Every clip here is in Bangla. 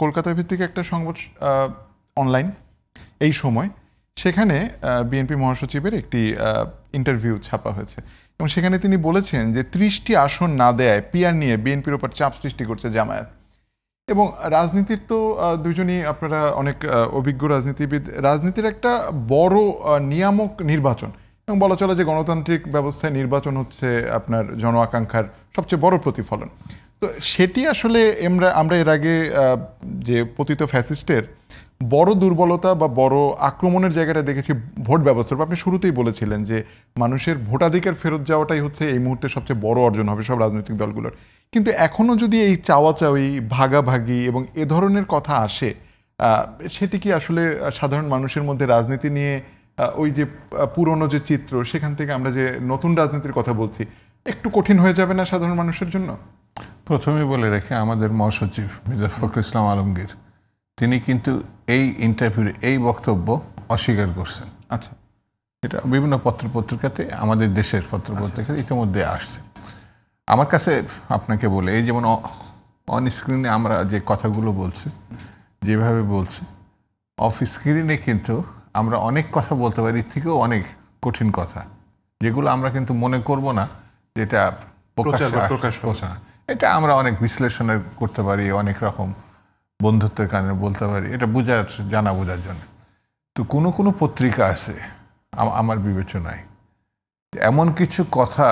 কলকাতা ভিত্তিক একটা সংবাদ অনলাইন এই সময়, সেখানে বিএনপি মহাসচিবের একটি ইন্টারভিউ ছাপা হয়েছে এবং সেখানে তিনি বলেছেন যে 30টি আসন না দেয় পিআর নিয়ে বিএনপির ওপর চাপ সৃষ্টি করছে জামায়াত। এবং রাজনীতির তো দুজনই আপনারা অনেক অভিজ্ঞ রাজনীতিবিদ, রাজনীতির একটা বড় নিয়ামক নির্বাচন এবং বলা চলে যে গণতান্ত্রিক ব্যবস্থায় নির্বাচন হচ্ছে আপনার জন আকাঙ্ক্ষার সবচেয়ে বড় প্রতিফলন। তো সেটি আসলে আমরা এর আগে যে পতিত ফ্যাসিস্টের বড় দুর্বলতা বা বড় আক্রমণের জায়গাটা দেখেছি ভোট ব্যবস্থার। আপনি শুরুতেই বলেছিলেন যে মানুষের ভোটাধিকার ফেরত যাওয়াটাই হচ্ছে এই মুহূর্তে সবচেয়ে বড় অর্জন হবে সব রাজনৈতিক দলগুলোর। কিন্তু এখনও যদি এই চাওয়াচাওয়ি, ভাগাভাগি এবং এ ধরনের কথা আসে, সেটি কি আসলে সাধারণ মানুষের মধ্যে রাজনীতি নিয়ে ওই যে পুরনো যে চিত্র, সেখান থেকে আমরা যে নতুন রাজনীতির কথা বলছি, একটু কঠিন হয়ে যাবে না সাধারণ মানুষের জন্য? প্রথমেই বলে রেখে আমাদের মহাসচিব মির্জা ফখরুল ইসলাম আলমগীর তিনি কিন্তু এই ইন্টারভিউর এই বক্তব্য অস্বীকার করছেন। আচ্ছা, এটা বিভিন্ন পত্রপত্রিকাতে, আমাদের দেশের পত্রপত্রিকাতে ইতিমধ্যে আসছে। আমার কাছে আপনাকে বলে, এই যেমন অন স্ক্রিনে আমরা যে কথাগুলো বলছি, যেভাবে বলছি, অফ স্ক্রিনে কিন্তু আমরা অনেক কথা বলতে পারি, থেকেও অনেক কঠিন কথা, যেগুলো আমরা কিন্তু মনে করব না যে এটা প্রকাশ। এটা আমরা অনেক বিশ্লেষণের করতে পারি, অনেক রকম বন্ধুত্বের কারণে বলতে পারি, এটা জানা বোঝার জন্য। তো কোনো পত্রিকা আছে আমার বিবেচনায় এমন কিছু কথা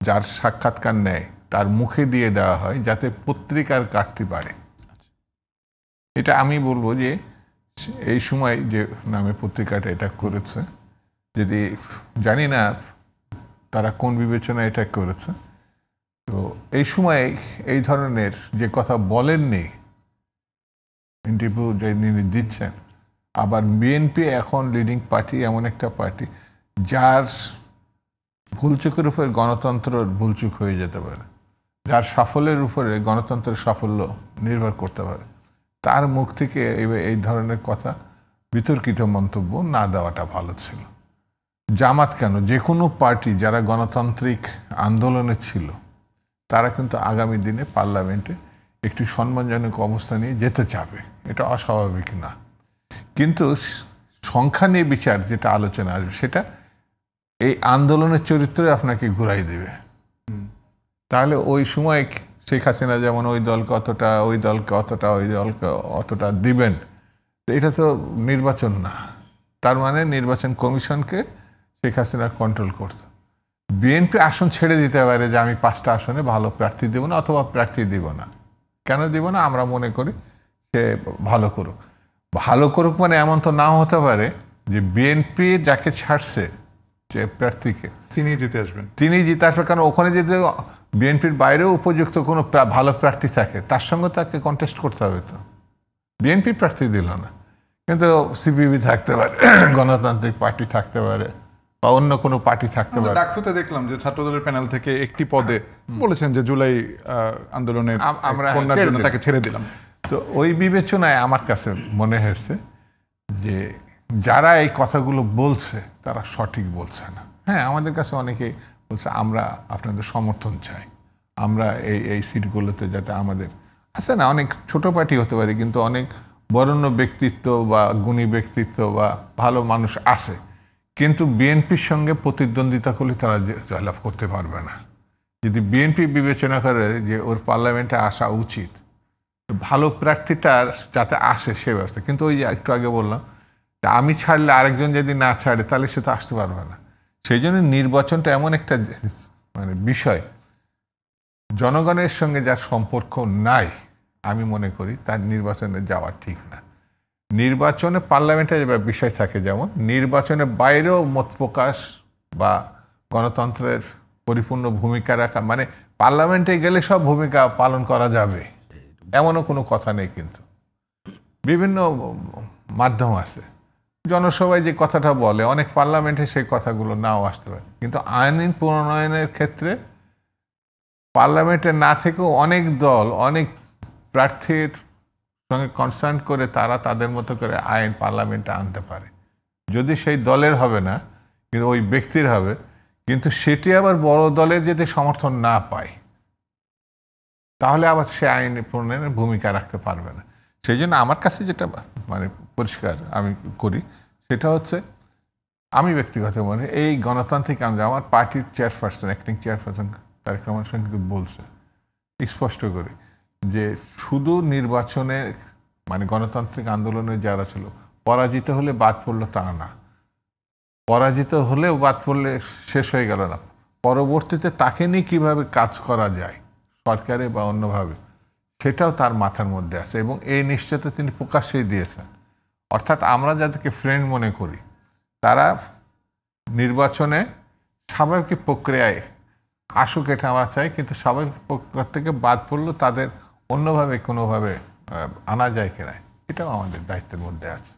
যার সাক্ষাৎকার নেয় তার মুখে দিয়ে দেওয়া হয় যাতে পত্রিকার কাটতে পারে। এটা আমি বলবো যে এই সময় যে নামে পত্রিকাটা এটা করেছে, যদি জানি না তারা কোন বিবেচনায় এটা করেছে, তো এই সময় এই ধরনের যে কথা বলেননি ইন্টারভিউ যে দিচ্ছেন, আবার বিএনপি এখন লিডিং পার্টি, এমন একটা পার্টি যার ভুলচুকের উপরে গণতন্ত্রের ভুলচুক হয়ে যেতে পারে, যার সাফল্যের উপরে গণতন্ত্রের সাফল্য নির্ভর করতে পারে, তার মুখ থেকে এই ধরনের কথা, বিতর্কিত মন্তব্য না দেওয়াটা ভালো ছিল। জামাত কেন, যে কোনো পার্টি যারা গণতান্ত্রিক আন্দোলনে ছিল তারা কিন্তু আগামী দিনে পার্লামেন্টে একটি সম্মানজনক অবস্থা নিয়ে যেতে চাবে, এটা অস্বাভাবিক না। কিন্তু সংখ্যা নিয়ে বিচার যেটা আলোচনা আসবে, সেটা এই আন্দোলনের চরিত্রে আপনাকে ঘুরাই দেবে। তাহলে ওই সময় শেখ হাসিনা যেমন ওই দলকে অতটা, ওই দলকে অতটা, ওই দলকে অতটা দিবেন, এটা তো নির্বাচন না। তার মানে নির্বাচন কমিশনকে শেখ হাসিনা কন্ট্রোল করত। বিএনপি আসন ছেড়ে দিতে পারে যে আমি 5টা আসনে ভালো প্রার্থী দেব না, অথবা প্রার্থী দিব না। কেন দিব না? আমরা মনে করি সে ভালো করুক। ভালো করুক মানে এমন তো নাও হতে পারে যে বিএনপি যাকে ছাড়ছে যে প্রার্থীকে, তিনি জিতে আসবেন। কারণ ওখানে যদি বিএনপির বাইরেও উপযুক্ত কোনো ভালো প্রার্থী থাকে, তার সঙ্গে তাকে কন্টেস্ট করতে হবে। তো বিএনপি প্রার্থী দিল না, কিন্তু সিপিবি থাকতে পারে, গণতান্ত্রিক পার্টি থাকতে পারে, বা অন্য কোনো পার্টি থাকতে পারে। ডাকসুতে দেখলাম যে ছাত্রদলের প্যানেল থেকে একটি পদে বলেছেন যে জুলাই আন্দোলনের আমরা তাকে ছেড়ে দিলাম। তো ওই বিবেচনায় আমার কাছে মনে হয়েছে যে যারা এই কথাগুলো বলছে তারা সঠিক বলছে না। হ্যাঁ, আমাদের কাছে অনেকেই বলছে আমরা আপনাদের সমর্থন চাই, আমরা এই সিটগুলোতে যাতে আমাদের আছে না, অনেক ছোট পার্টি হতে পারে কিন্তু অনেক বরেণ্য ব্যক্তিত্ব বা গুণী ব্যক্তিত্ব বা ভালো মানুষ আছে, কিন্তু বিএনপির সঙ্গে প্রতিদ্বন্দ্বিতা করলে তারা জয়লাভ করতে পারবে না। যদি বিএনপি বিবেচনা করে যে ওর পার্লামেন্টে আসা উচিত, ভালো প্রার্থীটার যাতে আসে সে ব্যবস্থা। কিন্তু ওই যে একটু আগে বললাম, আমি ছাড়লে আরেকজন যদি না ছাড়ে তাহলে সে তো আসতে পারবে না। সেই জন্য নির্বাচনটা এমন একটা বিষয়, জনগণের সঙ্গে যার সম্পর্ক নাই, আমি মনে করি তার নির্বাচনে যাওয়া ঠিক না। নির্বাচনে পার্লামেন্টে বিষয় থাকে, যেমন নির্বাচনের বাইরেও মত প্রকাশ বা গণতন্ত্রের পরিপূর্ণ ভূমিকা রাখা, মানে পার্লামেন্টে গেলে সব ভূমিকা পালন করা যাবে এমনও কোনো কথা নেই। কিন্তু বিভিন্ন মাধ্যম আছে, জনসভায় যে কথাটা বলে, অনেক পার্লামেন্টে সেই কথাগুলো নাও আসতে পারে। কিন্তু আইন প্রণয়নের ক্ষেত্রে পার্লামেন্টে না থেকেও অনেক দল অনেক প্রার্থীর সঙ্গে কনসার্ন করে তারা তাদের মতো করে আইন পার্লামেন্টে আনতে পারে। যদি সেই দলের হবে না, কিন্তু ওই ব্যক্তির হবে, কিন্তু সেটি আবার বড় দলের যদি সমর্থন না পায়, তাহলে আবার সে আইন প্রণয়নের ভূমিকা রাখতে পারবে না। সেই জন্য আমার কাছে যেটা মানে পরিষ্কার আমি করি সেটা হচ্ছে, আমি ব্যক্তিগত মনে এই গণতান্ত্রিক আমার পার্টির chairperson, acting chairperson Tarique Rahman কিন্তু বলছে স্পষ্ট করে যে শুধু নির্বাচনে মানে গণতান্ত্রিক আন্দোলনে যারা ছিল পরাজিত হলে বাদ পড়লো তা না, পরাজিত হলেও বাদ পড়লে শেষ হয়ে গেল না, পরবর্তীতে তাকে নিয়ে কীভাবে কাজ করা যায় সরকারে বা অন্যভাবে সেটাও তার মাথার মধ্যে আছে এবং এই নিশ্চয়তা তিনি প্রকাশ্যেই দিয়েছেন। অর্থাৎ আমরা যাদেরকে ফ্রেন্ড মনে করি তারা নির্বাচনে স্বাভাবিক প্রক্রিয়ায় আসুক এটা আমরা চাই, কিন্তু স্বাভাবিক প্রক্রিয়া থেকে বাদ পড়লেও তাদের অন্যভাবে কোনোভাবে আনা যায় কিনা এটাও আমাদের দায়িত্বের মধ্যে আছে।